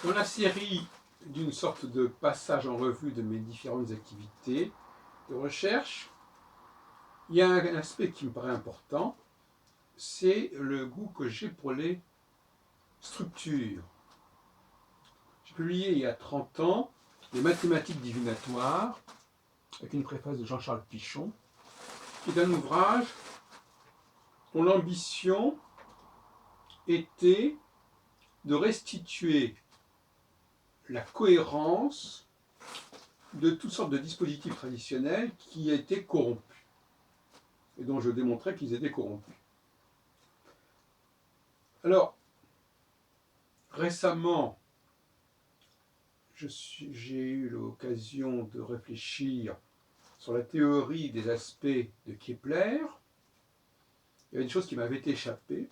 Dans la série d'une sorte de passage en revue de mes différentes activités de recherche, il y a un aspect qui me paraît important, c'est le goût que j'ai pour les structures. J'ai publié il y a 30 ans Les mathématiques divinatoires, avec une préface de Jean-Charles Pichon, qui est un ouvrage dont l'ambition était de restituer la cohérence de toutes sortes de dispositifs traditionnels qui étaient corrompus, et dont je démontrais qu'ils étaient corrompus. Alors, récemment, j'ai eu l'occasion de réfléchir sur la théorie des aspects de Kepler. Il y avait une chose qui m'avait échappé,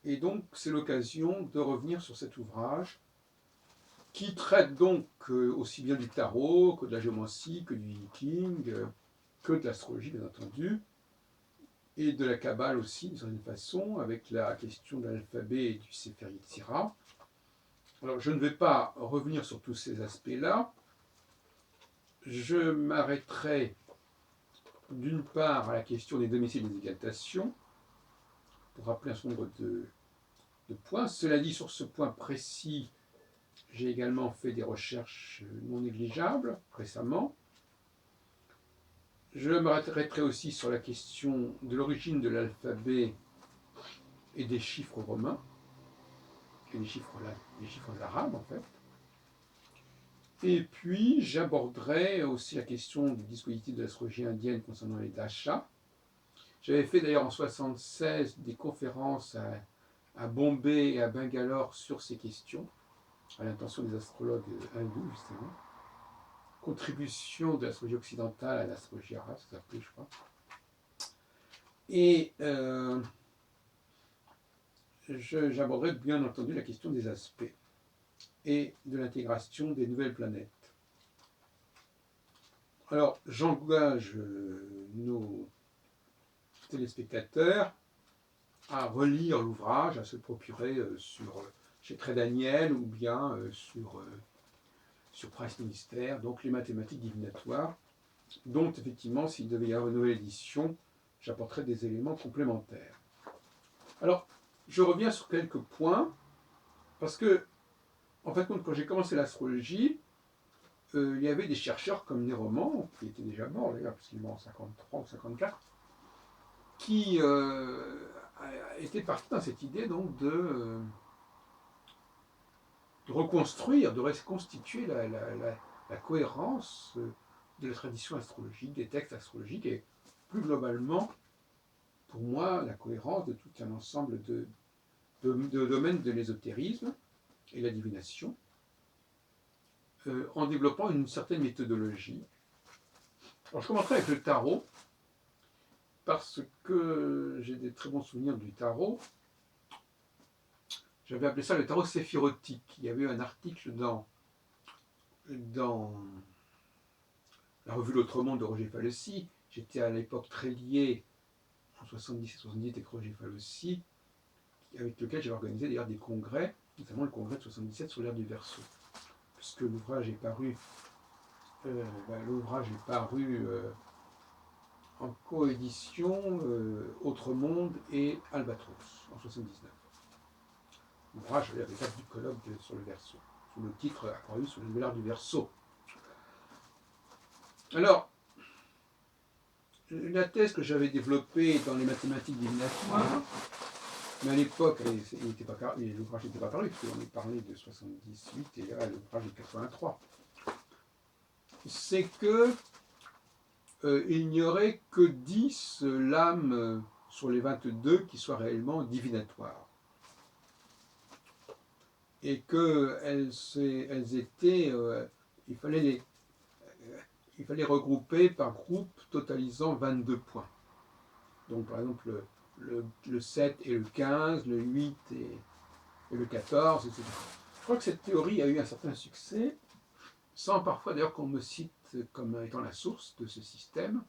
et donc c'est l'occasion de revenir sur cet ouvrage qui traite donc aussi bien du tarot que de la géomancie, que du viking, que de l'astrologie bien entendu, et de la Kabbale aussi, d'une certaine façon, avec la question de l'alphabet et du Sefer Yetzirah. Alors, je ne vais pas revenir sur tous ces aspects-là. Je m'arrêterai d'une part à la question des domiciles et des égatations, pour rappeler un certain nombre de points. Cela dit, sur ce point précis, j'ai également fait des recherches non négligeables récemment. Je m'arrêterai aussi sur la question de l'origine de l'alphabet et des chiffres romains, et des chiffres arabes en fait. Et puis j'aborderai aussi la question du dispositif de l'astrologie indienne concernant les dashas. J'avais fait d'ailleurs en 1976 des conférences à Bombay et à Bangalore sur ces questions, à l'intention des astrologues hindous justement. Contribution de l'astrologie occidentale à l'astrologie arabe, ça s'appelait je crois. Et j'aborderai bien entendu la question des aspects et de l'intégration des nouvelles planètes. Alors, j'engage nos téléspectateurs à relire l'ouvrage, à se procurer chez Très Daniel ou bien sur Price Ministère, donc les mathématiques divinatoires, dont effectivement, s'il devait y avoir une nouvelle édition, j'apporterai des éléments complémentaires. Alors, je reviens sur quelques points, parce que, en fait, quand j'ai commencé l'astrologie, il y avait des chercheurs comme Néroman, qui était déjà mort d'ailleurs, parce qu'il est mort en 53 ou 54, qui étaient partis dans cette idée donc de reconstruire, de reconstituer la cohérence de la tradition astrologique, des textes astrologiques, et plus globalement, pour moi, la cohérence de tout un ensemble de domaines de l'ésotérisme et la divination, en développant une certaine méthodologie. Alors, je commencerai avec le tarot, parce que j'ai des très bons souvenirs du tarot. J'avais appelé ça le tarot séphirotique. Il y avait eu un article dans la revue L'Autre Monde de Roger Falloci. J'étais à l'époque très lié, en 70 et 78, avec Roger Falloci, avec lequel j'avais organisé d'ailleurs des congrès, notamment le congrès de 77 sur l'ère du Verseau. Puisque l'ouvrage est paru, en coédition Autre Monde et Albatros en 79. L'ouvrage avait fait du colloque sur le Verseau, sous le titre Aquarius sur l'ère du Verseau. Alors, la thèse que j'avais développée dans les mathématiques divinatoires, mais à l'époque, l'ouvrage n'était pas paru, parce qu'on est parlé de 78 et là, l'ouvrage est de 83. C'est que il n'y aurait que 10 lames sur les 22 qui soient réellement divinatoires. Et qu'elles étaient, il fallait regrouper par groupe totalisant 22 points. Donc par exemple le 7 et le 15, le 8 et le 14, etc. Je crois que cette théorie a eu un certain succès, sans parfois d'ailleurs qu'on me cite comme étant la source de ce système,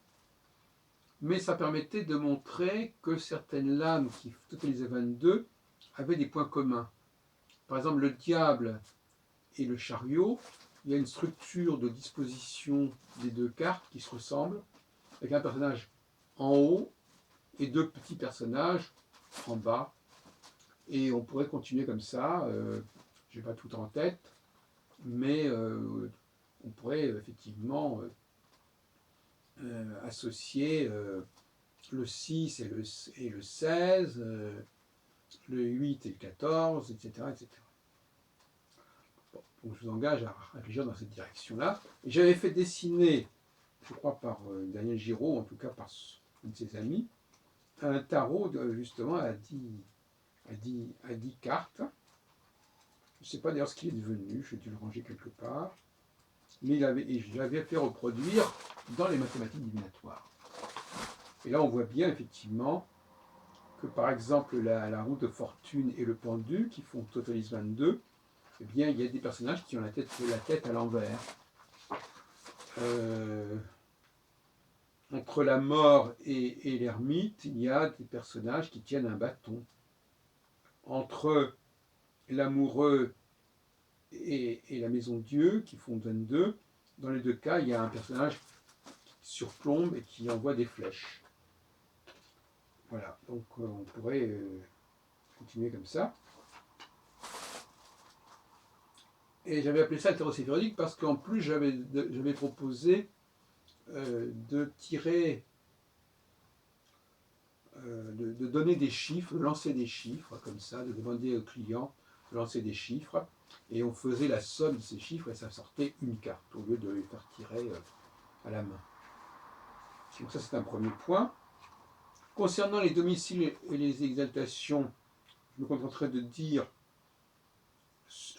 mais ça permettait de montrer que certaines lames qui totalisaient 22 avaient des points communs. par exemple, le diable et le chariot, il y a une structure de disposition des deux cartes qui se ressemblent, avec un personnage en haut et deux petits personnages en bas. Et on pourrait continuer comme ça. Je n'ai pas tout en tête, mais on pourrait effectivement associer le 6 et le 16, le 8 et le 14, etc. etc. Bon, donc je vous engage à réfléchir dans cette direction-là. Et j'avais fait dessiner, je crois par Daniel Giraud, en tout cas par un de ses amis, un tarot justement à 10 cartes. Je ne sais pas d'ailleurs ce qu'il est devenu, j'ai dû le ranger quelque part. Mais je l'avais fait reproduire dans les mathématiques divinatoires. Et là, on voit bien effectivement que par exemple la roue de fortune et le pendu, qui font totalise 22, eh bien, il y a des personnages qui ont la tête à l'envers. Entre la mort et l'ermite, il y a des personnages qui tiennent un bâton. Entre l'amoureux et la maison de Dieu, qui font 22, dans les deux cas, il y a un personnage qui surplombe et qui envoie des flèches. Voilà, donc on pourrait continuer comme ça. Et j'avais appelé ça le tarot séphirodique parce qu'en plus j'avais proposé de tirer, de donner des chiffres, de lancer des chiffres comme ça, de demander au client de lancer des chiffres, et on faisait la somme de ces chiffres et ça sortait une carte au lieu de les faire tirer à la main. Donc ça c'est un premier point. Concernant les domiciles et les exaltations, je me contenterai de dire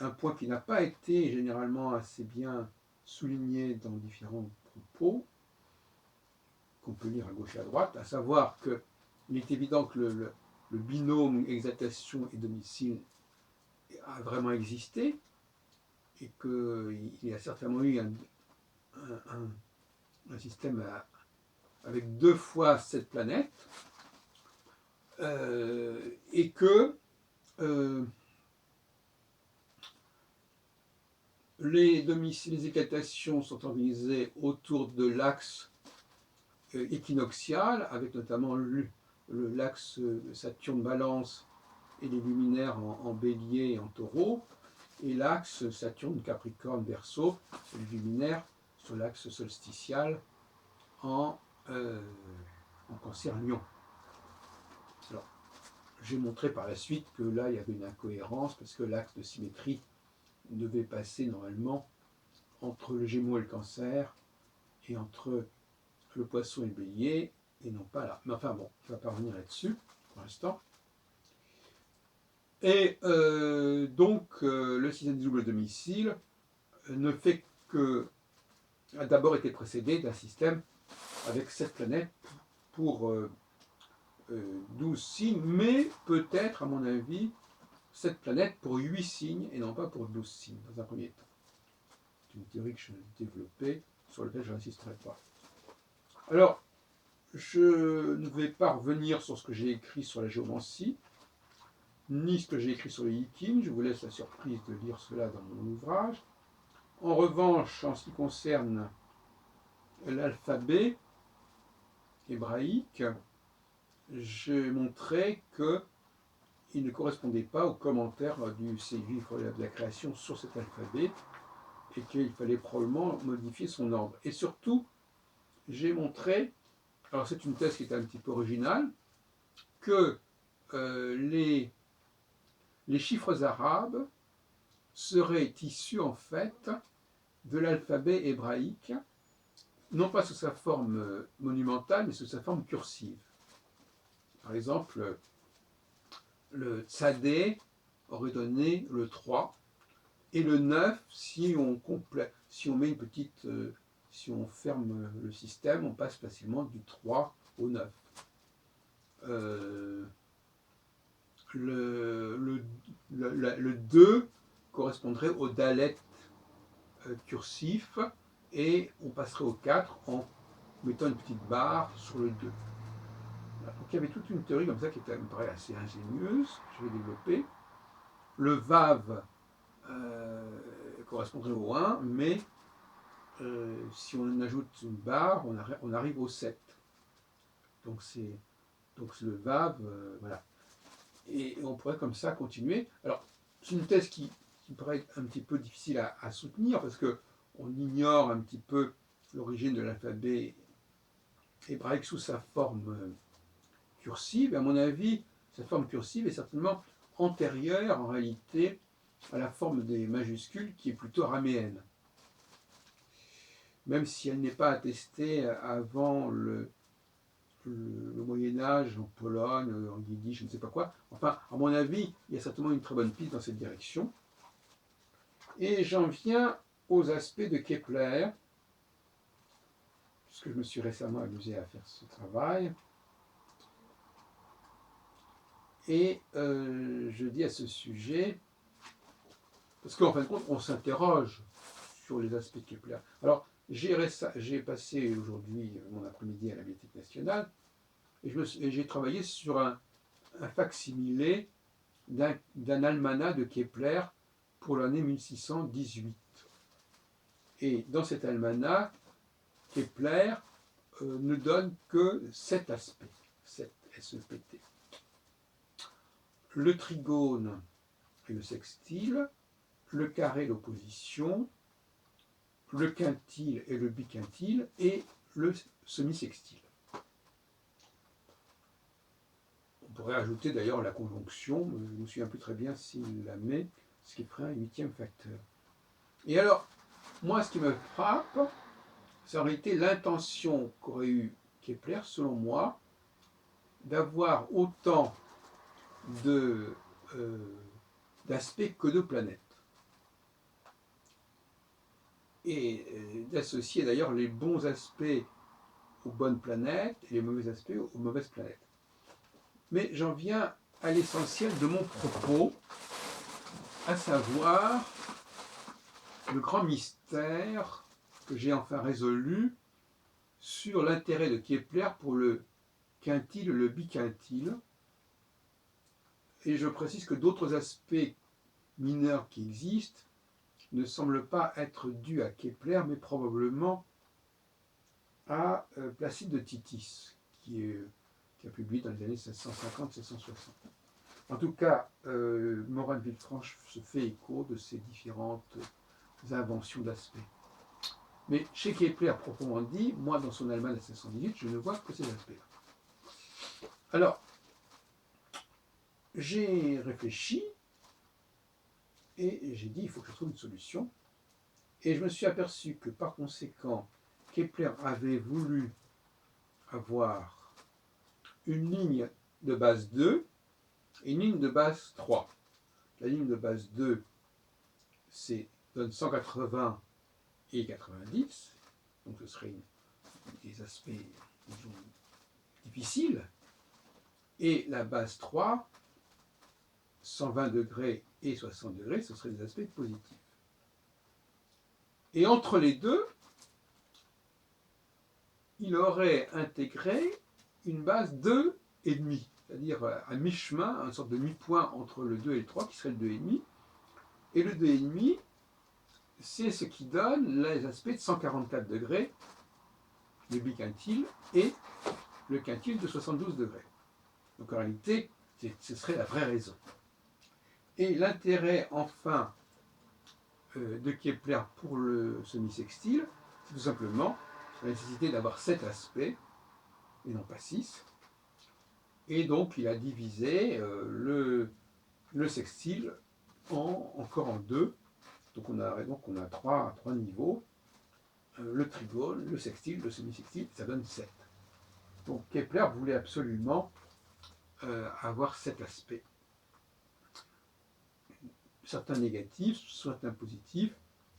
un point qui n'a pas été généralement assez bien souligné dans différents propos, qu'on peut lire à gauche et à droite, à savoir qu'il est évident que le binôme exaltation et domicile a vraiment existé, et qu'il y a certainement eu un système avec 2 fois cette planète, et que les domiciles, les exaltations sont organisées autour de l'axe équinoxial, avec notamment l'axe Saturne-Balance et les luminaires en bélier et en taureau, et l'axe Saturne-Capricorne-Verseau et les luminaires sur l'axe solsticial en Cancer-Lion. Alors, j'ai montré par la suite que là, il y avait une incohérence, parce que l'axe de symétrie devait passer normalement entre le Gémeaux et le Cancer, et entre le Poisson et le Bélier, et non pas là. Mais enfin bon, je ne vais pas revenir là-dessus pour l'instant. Et donc, le système des doubles domiciles ne fait que, a d'abord été précédé d'un système avec 7 planètes pour 12 signes, mais peut-être, à mon avis, 7 planètes pour 8 signes et non pas pour 12 signes dans un premier temps. C'est une théorie que je vais développer, sur laquelle je n'insisterai pas. Alors, je ne vais pas revenir sur ce que j'ai écrit sur la géomancie, ni ce que j'ai écrit sur le Yikin. Je vous laisse la surprise de lire cela dans mon ouvrage. En revanche, en ce qui concerne l'alphabet hébraïque, j'ai montré qu'il ne correspondait pas au commentaire du Sévifre de la création sur cet alphabet, et qu'il fallait probablement modifier son ordre. Et surtout, j'ai montré, alors c'est une thèse qui est un petit peu originale, que les chiffres arabes seraient issus en fait de l'alphabet hébraïque, non pas sous sa forme monumentale, mais sous sa forme cursive. Par exemple, le tzadé aurait donné le 3, et le 9, si on met une petite, si on ferme le système, on passe facilement du 3 au 9. Le 2 correspondrait au dalet cursif, et on passerait au 4 en mettant une petite barre sur le 2. Voilà. Donc il y avait toute une théorie comme ça qui me paraît assez ingénieuse, que je vais développer. le VAV correspondrait au 1, mais si on ajoute une barre, on arrive au 7. Donc c'est le VAV, voilà. Et on pourrait comme ça continuer. Alors, c'est une thèse qui me paraît un petit peu difficile à soutenir, parce qu'on ignore un petit peu l'origine de l'alphabet hébraïque sous sa forme cursive. À mon avis, cette forme cursive est certainement antérieure en réalité à la forme des majuscules qui est plutôt araméenne. Même si elle n'est pas attestée avant le Moyen-Âge, en Pologne, en Yiddish, je ne sais pas quoi. Enfin, à mon avis, il y a certainement une très bonne piste dans cette direction. Et j'en viens aux aspects de Kepler, puisque je me suis récemment amusé à faire ce travail. Et je dis à ce sujet, parce qu'en fin de compte, on s'interroge sur les aspects de Kepler. Alors, j'ai passé aujourd'hui mon après-midi à la Bibliothèque nationale, et j'ai travaillé sur un facsimilé d'un almanach de Kepler pour l'année 1618. Et dans cet almanach, Kepler ne donne que 7 aspects, 7 SEPT. Le trigone et le sextile, le carré, l'opposition, le quintile et le biquintile, et le semi-sextile. On pourrait ajouter d'ailleurs la conjonction, je ne me souviens plus très bien s'il la met, ce qui ferait un 8e facteur. Et alors, moi, ce qui me frappe, c'est en réalité l'intention qu'aurait eu Kepler, selon moi, d'avoir autant d'aspects que de planètes. Et d'associer d'ailleurs les bons aspects aux bonnes planètes et les mauvais aspects aux mauvaises planètes. Mais j'en viens à l'essentiel de mon propos, à savoir le grand mystère que j'ai enfin résolu sur l'intérêt de Kepler pour le quintile et le biquintile. Et je précise que d'autres aspects mineurs qui existent ne semblent pas être dus à Kepler, mais probablement à Placide de Tithis, qui a publié dans les années 1650-1660. En tout cas, Morane Villefranche se fait écho de ces différentes inventions d'aspects. Mais chez Kepler, proprement dit, moi, dans son Allemagne à 1618, je ne vois que ces aspects-là. Alors, j'ai réfléchi et j'ai dit, il faut que je trouve une solution. Et je me suis aperçu que, par conséquent, Kepler avait voulu avoir une ligne de base 2 et une ligne de base 3. La ligne de base 2 donne 180 et 90, donc ce serait des aspects, disons, difficiles. Et la base 3, 120 degrés et 60 degrés, ce seraient des aspects positifs. Et entre les deux, il aurait intégré une base 2,5, c'est-à-dire à mi-chemin, une sorte de mi-point entre le 2 et le 3, qui serait le 2,5. Et le 2,5, c'est ce qui donne les aspects de 144 degrés, le biquintile, et le quintile de 72 degrés. Donc en réalité, ce serait la vraie raison. Et l'intérêt, enfin, de Kepler pour le semi-sextile, c'est tout simplement la nécessité d'avoir 7 aspects, et non pas 6. Et donc, il a divisé le sextile encore en 2. Donc, on a 3 niveaux. Le trigone, le sextile, le semi-sextile, ça donne 7. Donc, Kepler voulait absolument avoir 7 aspects. Certains négatifs, certains positifs,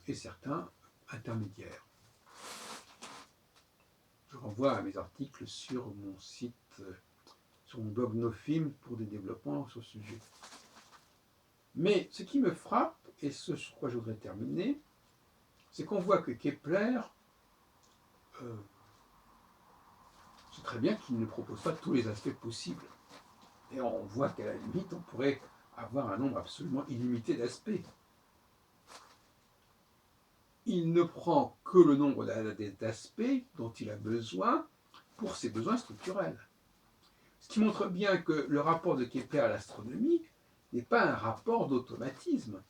et certains intermédiaires. Je renvoie à mes articles sur mon site, sur mon blog NoFilm pour des développements sur ce sujet. Mais ce qui me frappe, et ce sur quoi je voudrais terminer, c'est qu'on voit que Kepler, c'est très bien qu'il ne propose pas tous les aspects possibles. Et on voit qu'à la limite, on pourrait avoir un nombre absolument illimité d'aspects. Il ne prend que le nombre d'aspects dont il a besoin pour ses besoins structurels. Ce qui montre bien que le rapport de Kepler à l'astronomie n'est pas un rapport d'automatisme.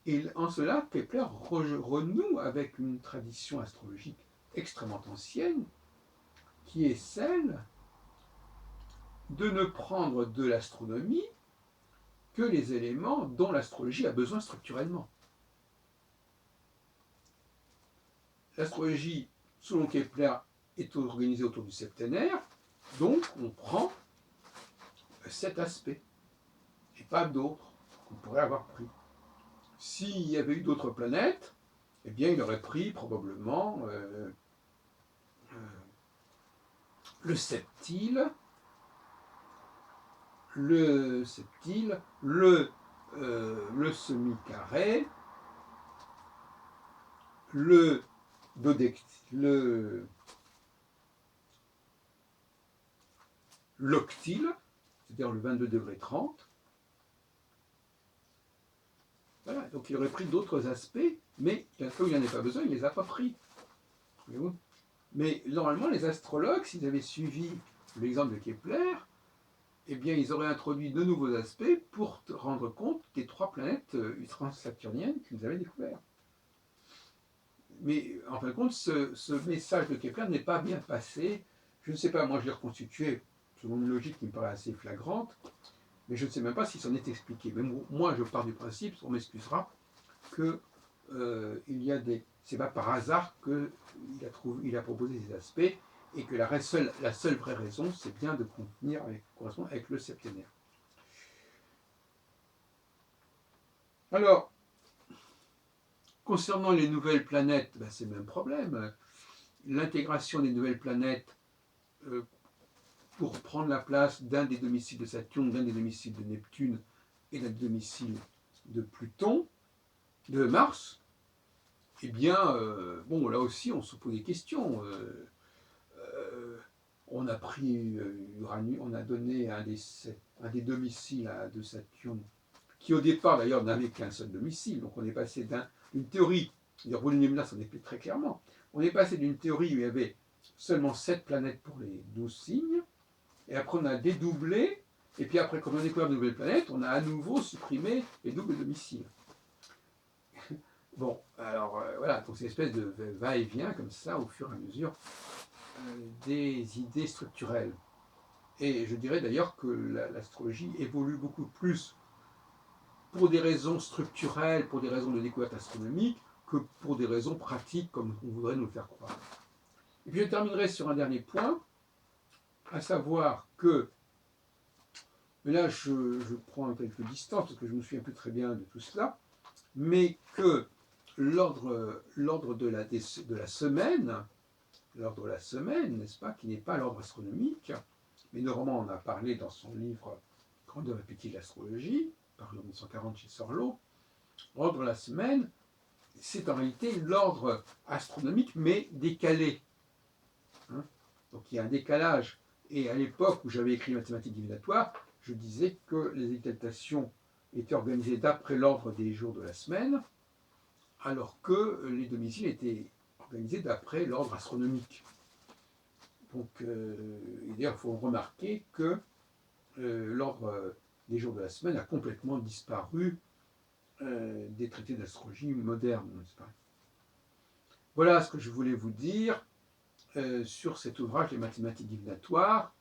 Et en cela, Kepler renoue avec une tradition astrologique extrêmement ancienne, qui est celle de ne prendre de l'astronomie que les éléments dont l'astrologie a besoin structurellement. L'astrologie, selon Kepler, est organisée autour du septénaire, donc on prend cet aspect, et pas d'autres qu'on pourrait avoir pris. S'il y avait eu d'autres planètes, eh bien il aurait pris probablement le septile, le semi-carré, l'octile, c'est-à-dire le 22 degrés 30. Voilà, donc il aurait pris d'autres aspects, mais comme il n'en a pas besoin, il ne les a pas pris. Mais normalement, les astrologues, s'ils avaient suivi l'exemple de Kepler, eh bien, ils auraient introduit de nouveaux aspects pour rendre compte des 3 planètes transsaturniennes qu'ils avaient découvertes. Mais en fin de compte, ce message de Kepler n'est pas bien passé. Je ne sais pas, moi je l'ai reconstitué selon une logique qui me paraît assez flagrante, mais je ne sais même pas si c'en est expliqué. Mais moi je pars du principe, on m'excusera, que c'est pas par hasard qu'il a proposé ces aspects, et que la seule vraie raison, c'est bien de correspondre avec le septénaire. Alors, concernant les nouvelles planètes, c'est le même problème. L'intégration des nouvelles planètes pour prendre la place d'un des domiciles de Saturne, d'un des domiciles de Neptune et d'un des domiciles de Pluton, de Mars, eh bien, bon, là aussi, on se pose des questions. On a pris Uranus, on a donné un des domiciles de Saturne, qui au départ d'ailleurs n'avait qu'un seul domicile, donc on est passé d'une théorie, d'ailleurs Brune-Lemonas en explique très clairement, on est passé d'une théorie où il y avait seulement 7 planètes pour les 12 signes, et après on a dédoublé, et puis après quand on a découvert de nouvelles planètes, on a à nouveau supprimé les doubles domiciles. Bon, alors voilà, donc c'est une espèce de va-et-vient comme ça au fur et à mesure des idées structurelles. Et je dirais d'ailleurs que l'astrologie évolue beaucoup plus pour des raisons structurelles, pour des raisons de découverte astronomique, que pour des raisons pratiques comme on voudrait nous le faire croire. Et puis je terminerai sur un dernier point, à savoir que, mais là je prends quelques distances parce que je ne me souviens plus très bien de tout cela, mais que l'ordre de la semaine, n'est-ce pas, qui n'est pas l'ordre astronomique, mais Normand en a parlé dans son livre Grandeur et Petit de l'astrologie, paru en 1940 chez Sorlo. L'ordre de la semaine, c'est en réalité l'ordre astronomique, mais décalé. Donc il y a un décalage. Et à l'époque où j'avais écrit Mathématiques divinatoires, je disais que les exaltations étaient organisées d'après l'ordre des jours de la semaine, alors que les domiciles étaient organisés d'après l'ordre astronomique. Donc, d'ailleurs, il faut remarquer que l'ordre des jours de la semaine a complètement disparu des traités d'astrologie modernes, n'est-ce pas ? Voilà ce que je voulais vous dire sur cet ouvrage, Les Mathématiques divinatoires,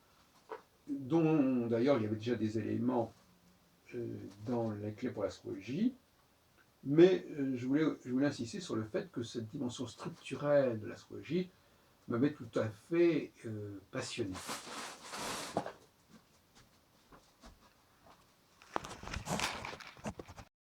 dont d'ailleurs il y avait déjà des éléments dans les clés pour l'astrologie, mais je voulais insister sur le fait que cette dimension structurelle de l'astrologie m'avait tout à fait passionné.